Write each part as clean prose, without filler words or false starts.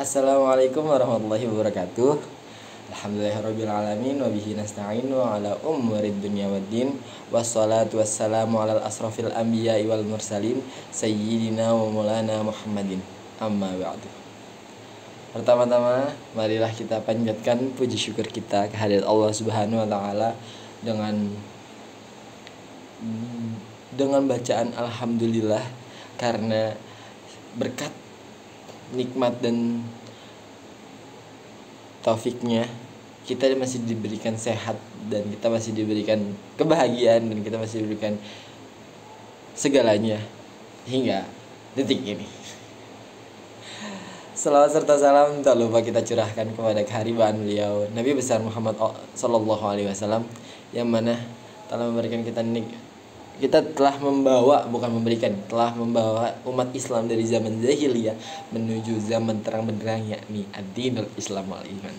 Assalamualaikum warahmatullahi wabarakatuh. Alhamdulillahirabbil alamin wa bihi nasta'inu ala umurid dunya waddin. Wassalatu wassalamu ala asrofil anbiya'i wal mursalin sayyidina wa maulana Muhammadin. Amma ba'du. Pertama-tama marilah kita panjatkan puji syukur kita kehadirat Allah Subhanahu wa taala dengan bacaan alhamdulillah, karena berkat nikmat dan taufiknya kita masih diberikan sehat, dan kita masih diberikan kebahagiaan, dan kita masih diberikan segalanya hingga detik ini. Salawat serta salam tak lupa kita curahkan kepada keharibaan beliau Nabi besar Muhammad sallallahu alaihi wasallam, yang mana telah memberikan kita telah membawa umat Islam dari zaman jahiliyah menuju zaman terang benderang, yakni ad-dinul Islam wal iman.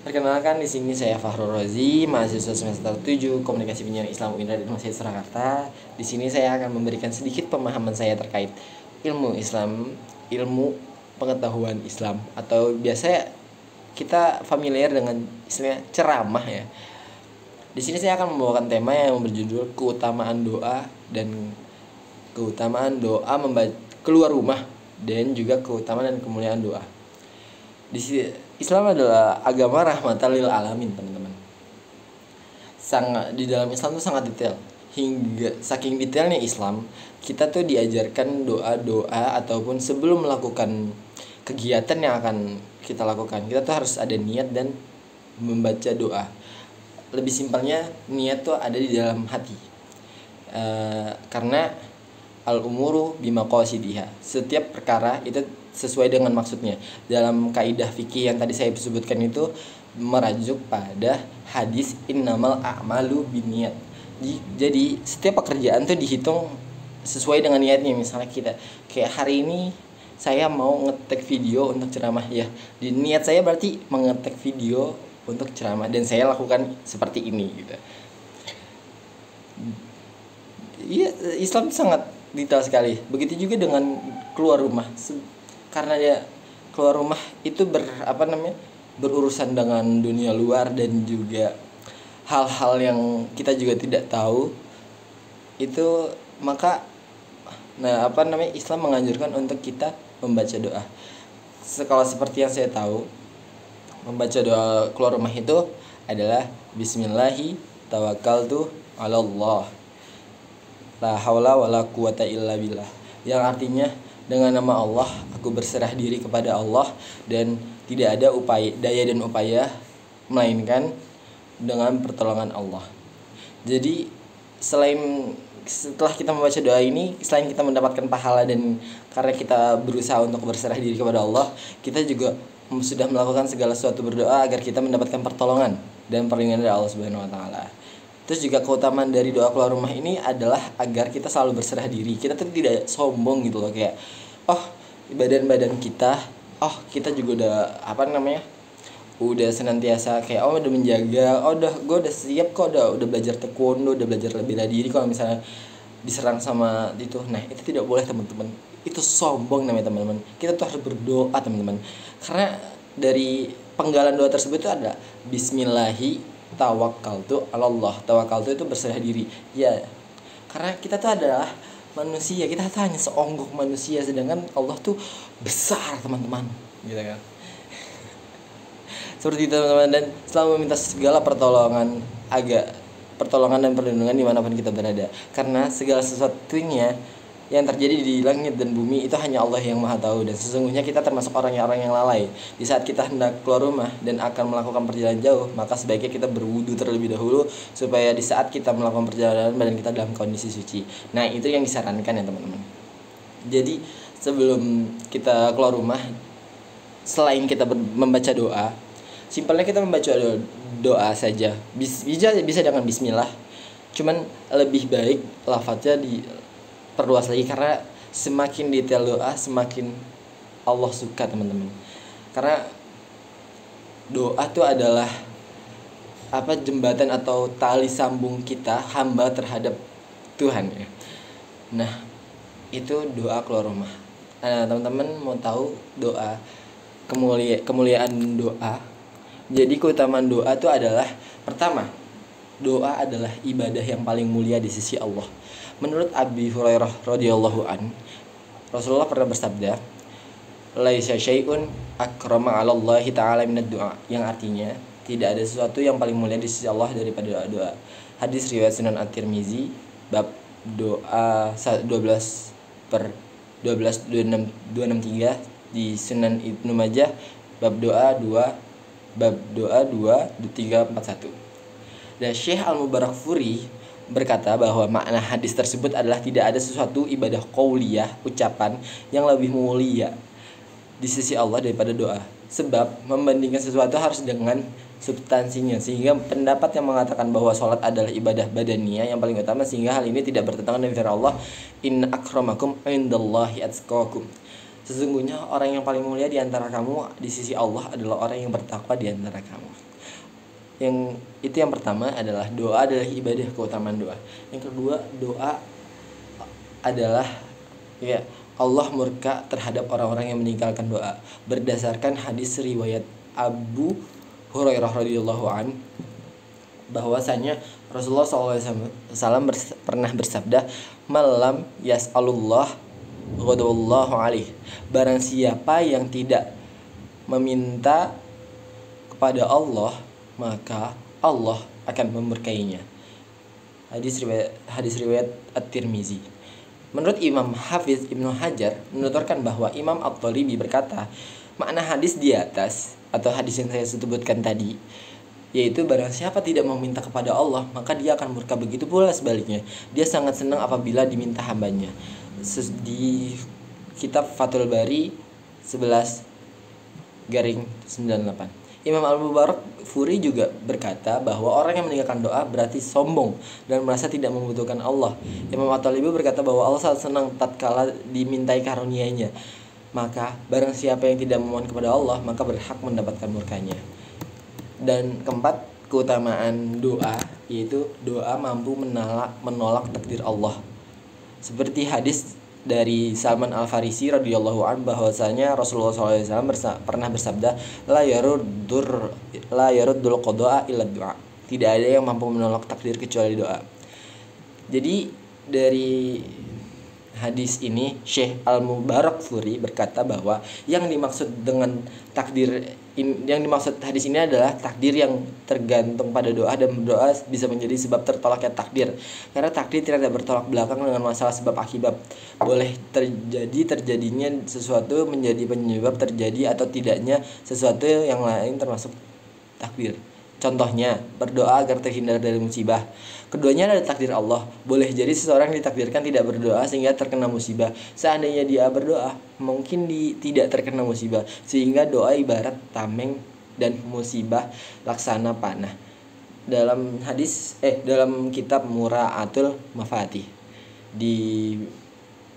Perkenalkan, di sini saya Fahrul Razi, mahasiswa semester 7 Komunikasi Penyiaran Islam UIN Raden Masjid Surakarta. Di sini saya akan memberikan sedikit pemahaman saya terkait ilmu Islam, ilmu pengetahuan Islam, atau biasa kita familiar dengan istilah ceramah ya. Di sini saya akan membawakan tema yang berjudul keutamaan doa keluar rumah, dan juga keutamaan dan kemuliaan doa. Islam adalah agama rahmatan lil alamin, teman-teman. Di dalam Islam itu sangat detail. Hingga saking detailnya Islam, kita tuh diajarkan doa-doa, ataupun sebelum melakukan kegiatan yang akan kita lakukan, kita tuh harus ada niat dan membaca doa. Lebih simpelnya, niat tuh ada di dalam hati. Karena al-umuru bimaqasidiha, setiap perkara itu sesuai dengan maksudnya. Dalam kaidah fikih yang tadi saya sebutkan itu merajuk pada hadis innamal a'malu binniyat. Jadi setiap pekerjaan tuh dihitung sesuai dengan niatnya. Misalnya kita kayak hari ini saya mau ngetek video untuk ceramah, ya di niat saya berarti mengetek video untuk ceramah, dan saya lakukan seperti ini gitu. Iya, Islam sangat detail sekali. Begitu juga dengan keluar rumah. Karena dia keluar rumah itu berurusan dengan dunia luar, dan juga hal-hal yang kita juga tidak tahu itu, maka Islam menganjurkan untuk kita membaca doa. Kalau seperti yang saya tahu, membaca doa keluar rumah itu adalah Bismillahi tawakkaltu 'alallah la haula wala quwata illa billah, yang artinya dengan nama Allah aku berserah diri kepada Allah, dan tidak ada daya dan upaya melainkan dengan pertolongan Allah. Jadi setelah kita membaca doa ini, selain kita mendapatkan pahala, dan karena kita berusaha untuk berserah diri kepada Allah, kita juga sudah melakukan segala sesuatu berdoa agar kita mendapatkan pertolongan dan perlindungan dari Allah Subhanahu wa taala. Terus juga keutamaan dari doa keluar rumah ini adalah agar kita selalu berserah diri. Kita tuh tidak sombong gitu loh, kayak badan kita, kita juga udah senantiasa kayak udah menjaga, gue udah siap kok, udah belajar taekwondo, udah belajar bela diri kalau misalnya diserang sama itu. Nah, itu tidak boleh, teman-teman. Itu sombong namanya, teman-teman. Kita tuh harus berdoa, teman-teman. Karena dari penggalan doa tersebut itu ada Bismillahi tawakkaltu 'alallah. Tawakkaltu itu berserah diri. Ya, karena kita tuh adalah manusia, kita tuh hanya seonggok manusia, sedangkan Allah tuh besar, teman-teman. Gitu kan. Seperti itu, teman-teman, dan selalu meminta segala pertolongan dan perlindungan dimanapun kita berada, karena segala sesuatunya yang terjadi di langit dan bumi itu hanya Allah yang maha tahu. Dan sesungguhnya kita termasuk orang-orang yang lalai. Di saat kita hendak keluar rumah dan akan melakukan perjalanan jauh, maka sebaiknya kita berwudu terlebih dahulu, supaya di saat kita melakukan perjalanan badan kita dalam kondisi suci. Nah, itu yang disarankan ya, teman-teman. Jadi sebelum kita keluar rumah, selain kita membaca doa, simpelnya kita membaca doa saja. Bisa dengan bismillah. Cuman lebih baik lafadznya diperluas lagi, karena semakin detail doa semakin Allah suka, teman-teman. Karena doa itu adalah jembatan atau tali sambung kita hamba terhadap Tuhan ya. Nah, itu doa keluar rumah. teman-teman mau tahu doa kemuliaan doa. Jadi keutamaan doa itu adalah pertama, doa adalah ibadah yang paling mulia di sisi Allah. Menurut Abi Hurairah radhiyallahu an, Rasulullah pernah bersabda, laisa syai'un akrama 'ala Allah ta'ala minad du'a, yang artinya tidak ada sesuatu yang paling mulia di sisi Allah daripada doa. Hadis riwayat Sunan At-Tirmizi bab doa 12/12 263, di Sunan Ibnu Majah bab doa 2341. Dan Syekh Al-Mubarakfuri berkata bahwa makna hadis tersebut adalah tidak ada sesuatu ibadah qauliyah, ucapan, yang lebih mulia di sisi Allah daripada doa. Sebab membandingkan sesuatu harus dengan substansinya, sehingga pendapat yang mengatakan bahwa sholat adalah ibadah badaniyah yang paling utama, sehingga hal ini tidak bertentangan dengan firman Allah, inna akramakum indallahi atqakum. Sesungguhnya orang yang paling mulia di antara kamu di sisi Allah adalah orang yang bertakwa di antara kamu. Yang pertama adalah doa adalah ibadah, keutamaan doa. Yang kedua, doa adalah Allah murka terhadap orang-orang yang meninggalkan doa. Berdasarkan hadis riwayat Abu Hurairah radhiyallahu an, bahwasanya Rasulullah SAW pernah bersabda, malam yas'alullah ghadallahu alaih. Barang siapa yang tidak meminta kepada Allah, maka Allah akan memberkainya. Hadis riwayat At-Tirmizi. Menurut Imam Hafiz Ibnu Hajar menuturkan bahwa Imam At-Thalibi berkata, makna hadis di atas atau hadis yang saya sebutkan tadi, yaitu barang siapa tidak meminta kepada Allah, maka dia akan murka. Begitu pula sebaliknya, dia sangat senang apabila diminta hambanya. Di kitab Fathul Bari 11/98, Imam Al-Mubarakfuri juga berkata bahwa orang yang meninggalkan doa berarti sombong dan merasa tidak membutuhkan Allah. Imam At-Talibi berkata bahwa Allah sangat senang tatkala dimintai karunia-Nya. Maka barang siapa yang tidak memohon kepada Allah, maka berhak mendapatkan murkanya. Dan keempat, keutamaan doa, yaitu doa mampu menolak takdir Allah. Seperti hadis dari Salman Al-Farisi radhiyallahu anhu bahwasanya Rasulullah SAW pernah bersabda, la yaruddul qada'a illa du'a. Tidak ada yang mampu menolak takdir kecuali doa. Jadi dari hadis ini Syekh Al-Mubarakfuri berkata bahwa yang dimaksud hadis ini adalah takdir yang tergantung pada doa, dan doa bisa menjadi sebab tertolaknya takdir. Karena takdir tidak bertolak belakang dengan masalah sebab akibat. Boleh terjadinya sesuatu menjadi penyebab terjadi atau tidaknya sesuatu yang lain termasuk takdir. Contohnya, berdoa agar terhindar dari musibah. Keduanya adalah takdir Allah. Boleh jadi seseorang ditakdirkan tidak berdoa sehingga terkena musibah. Seandainya dia berdoa, mungkin tidak terkena musibah. Sehingga doa ibarat tameng dan musibah laksana panah. Dalam kitab Mura'atul Mafatih di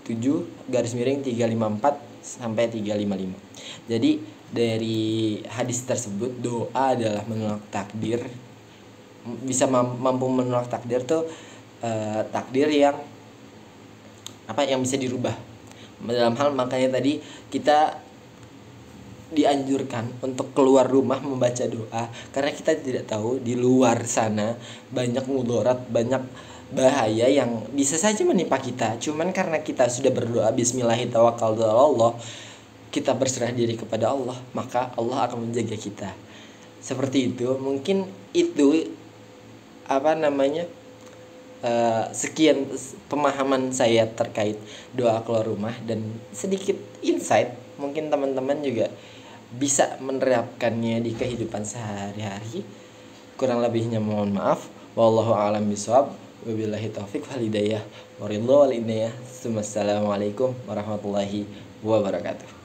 7/354 sampai 355. Jadi dari hadis tersebut, doa adalah menolak takdir. Bisa mampu menolak takdir tuh takdir yang bisa dirubah. Dalam hal makanya tadi kita dianjurkan untuk keluar rumah membaca doa, karena kita tidak tahu di luar sana banyak mudarat, banyak bahaya yang bisa saja menimpa kita. Cuman karena kita sudah berdoa bismillahirrahmanirrahim, kita berserah diri kepada Allah, maka Allah akan menjaga kita. Seperti itu. Mungkin itu sekian pemahaman saya terkait doa keluar rumah dan sedikit insight. Mungkin teman-teman juga bisa menerapkannya di kehidupan sehari-hari. Kurang lebihnya mohon maaf. Wallahu a'lam bishawab. Wabillahi taufiq wal hidayah. Waridho wal inayah. Assalamualaikum warahmatullahi wabarakatuh.